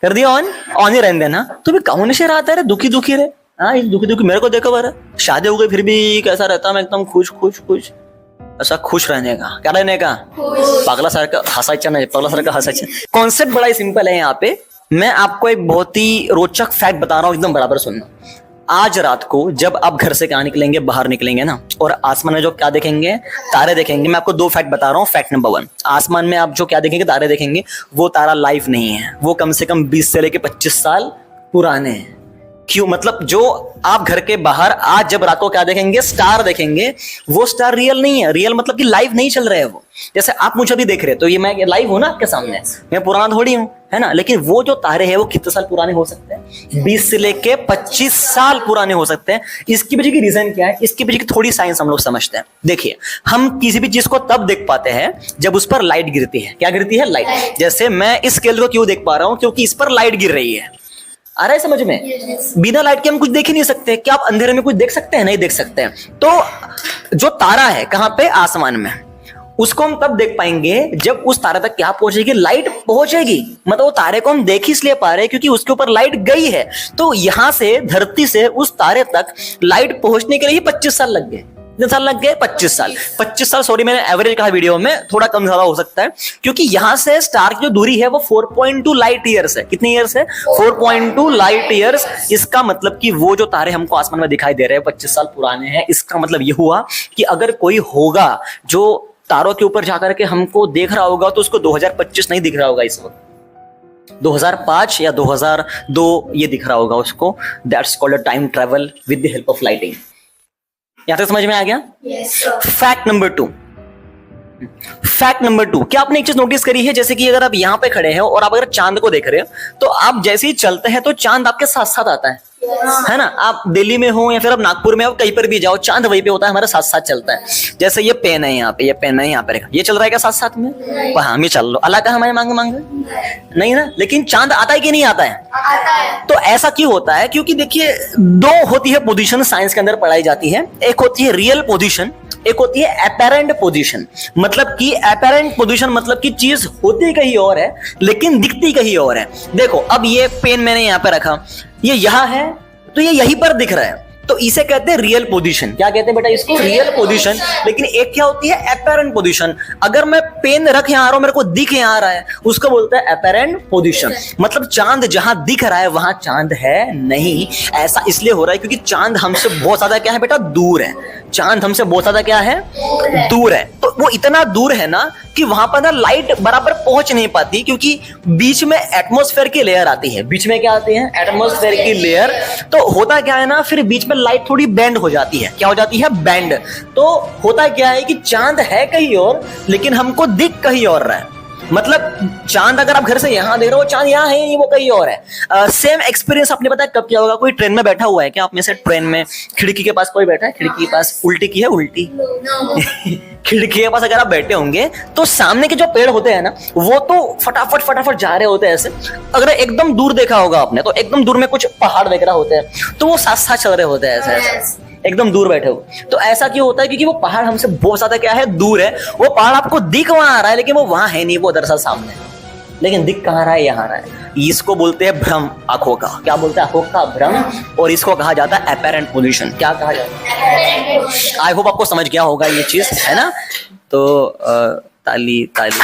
कर दिया on, on ही रहने देना। तो भी कौन से रहता है दुखी दुखी रहे। हाँ दुखी दुखी मेरे को देखो बारा, शादी हो गई फिर भी कैसा रहता मैं एकदम खुश खुश खुश। ऐसा खुश रहने का, क्या रहने का, पागला सारखा हसायचं नाही, पागला सारखा हसायचं। कॉन्सेप्ट बड़ा ही सिंपल है यहाँ पे। मैं आपको एक बहुत ही रोचक फैक्ट बता रहा हूँ, एकदम बराबर सुनना। आज रात को जब आप घर से कहाँ निकलेंगे, बाहर निकलेंगे ना, और आसमान में जो क्या देखेंगे, तारे देखेंगे। मैं आपको 2 फैक्ट बता रहा हूँ। फैक्ट नंबर 1, आसमान में आप जो क्या देखेंगे, तारे देखेंगे, वो तारा लाइव नहीं है, वो कम से कम 20 से लेके 25 साल पुराने हैं। क्यों? मतलब जो आप घर के बाहर आज जब रात को क्या देखेंगे, स्टार देखेंगे, वो स्टार रियल नहीं है। रियल मतलब कि लाइव नहीं चल रहे हैं वो। जैसे आप मुझे भी देख रहे हैं तो ये मैं लाइव हूं ना आपके सामने, मैं पुराना थोड़ी हूं, है ना। लेकिन वो जो तारे हैं वो कितने साल पुराने हो सकते हैं, 20 से लेके 25 साल पुराने हो सकते हैं। इसकी पीछे की रीजन क्या है, इसके पीछे की थोड़ी साइंस हम लोग समझते हैं। देखिए, हम किसी भी चीज को तब देख पाते हैं जब उस पर लाइट गिरती है। क्या गिरती है? लाइट। जैसे मैं इस स्केल को क्यों देख पा रहा हूं, क्योंकि इस पर लाइट गिर रही है। आ रहा है समझ में? बिना लाइट के हम कुछ देख ही नहीं सकते। क्या आप अंधेरे में कुछ देख सकते हैं? नहीं देख सकते हैं। तो जो तारा है कहां पे, आसमान में, उसको हम तब देख पाएंगे जब उस तारे तक क्या पहुंचेगी, लाइट पहुंचेगी। मतलब वो तारे को हम देख ही इसलिए पा रहे हैं क्योंकि उसके ऊपर लाइट गई है। तो यहां से, धरती से उस तारे तक लाइट पहुंचने के लिए 25 साल लग गए। कितने साल लग गए? 25 साल। 25 साल, सॉरी मैंने एवरेज कहा वीडियो में, थोड़ा कम ज्यादा हो सकता है, क्योंकि यहां से स्टार की जो दूरी है वो 4.2 लाइट ईयर्स है। कितनी ईयर्स है? 4.2 लाइट ईयर्स। इसका मतलब कि वो जो तारे हमको आसमान में दिखाई दे रहे हैं 25 साल पुराने हैं। इसका मतलब ये हुआ कि अगर कोई होगा जो तारों के ऊपर जाकर के हमको देख रहा होगा तो उसको 2025 नहीं दिख रहा होगा इस वक्त, 2005 या 2002 ये दिख रहा होगा उसको। That's called a time travel with the help of lighting. यहां तक समझ में आ गया? Fact number 2। फैक्ट नंबर 2, क्या आपने एक चीज नोटिस करी है, जैसे कि अगर आप यहां पे खड़े हैं और आप अगर चांद को देख रहे हो तो आप जैसे ही चलते हैं तो चांद आपके साथ साथ आता है ना। आप दिल्ली में हो या फिर आप नागपुर में हो, कहीं पर भी जाओ, चांद वहीं पे होता है, हमारे साथ साथ चलता है। जैसे ये पेन है यहाँ पे, ये पेन है यहाँ पे, ये चल रहा है क्या साथ साथ में? हाँ, मैं चल लो। अल्लाह का हमारे मांगे मांगे नहीं ना। लेकिन चांद आता है कि नहीं आता है? आता है। तो ऐसा क्यों होता है? क्योंकि देखिए, 2 होती है पोजीशन साइंस के अंदर पढ़ाई जाती है। एक होती है रियल पोजीशन, एक होती है अपैरेंट पोजीशन। मतलब कि अपैरेंट पोजीशन मतलब कि चीज होती कहीं और है लेकिन दिखती कहीं और है। देखो, अब ये पेन मैंने यहां पे रखा, ये यहां है तो ये यहीं पर दिख रहा है, तो इसे कहते हैं रियल पोजीशन। क्या कहते हैं बेटा इसको? Real position. लेकिन एक क्या होती है? Apparent position. अगर मैं पेन रख यहां आ रहा हूं, मेरे को दिख यहां आ रहा है, उसको बोलते हैं अपैरेंट पोजीशन। मतलब चांद जहां दिख रहा है वहां चांद है नहीं। ऐसा इसलिए हो रहा है क्योंकि चांद हमसे बहुत ज्यादा क्या है बेटा? दूर है। चांद हमसे बहुत ज्यादा क्या है? दूर है। तो वो इतना दूर है ना कि वहां पर ना लाइट बराबर पहुंच नहीं पाती, क्योंकि बीच में एटमॉस्फेयर की लेयर आती है। बीच में क्या आती है? एटमॉस्फेयर की लेयर। तो होता क्या है ना, फिर बीच में लाइट थोड़ी बेंड हो जाती है। क्या हो जाती है? बेंड। तो होता क्या है कि चांद है कहीं और लेकिन हमको दिख कहीं और रहा है। मतलब चांद अगर आप घर से यहां देख रहे हो, चांद यहां है नहीं, वो कहीं और है। सेम एक्सपीरियंस आपने पता है कब क्या होगा? कोई ट्रेन में बैठा हुआ है क्या आप में से? ट्रेन में खिड़की के पास कोई बैठा है? खिड़की के पास उल्टी की है? उल्टी खिड़की के पास अगर आप बैठे होंगे तो सामने के जो पेड़ होते हैं ना, वो तो फटाफट फटाफट जा रहे होते हैं ऐसे। अगर एकदम दूर देखा होगा आपने तो एकदम दूर में कुछ पहाड़ देख रहा होते हैं तो वो साथ साथ चल रहे होते हैं ऐसे एकदम दूर बैठे हो। तो ऐसा क्यों होता है? क्योंकि वो पहाड़ हमसे बहुत ज्यादा क्या है? दूर है। वो पहाड़ आपको दिख वहां आ रहा है लेकिन वो वहां है नहीं, वो दरअसल सामने है। लेकिन दिख कहां रहा है? यहाँ रहा है। इसको बोलते हैं भ्रम आंखों का। क्या बोलते हैं? आंखों का भ्रम। और इसको कहा जाता है अपैरेंट पोल्यूशन। क्या कहा जाता है? आई होप आपको समझ गया होगा ये चीज, है ना। तो ताली ताली।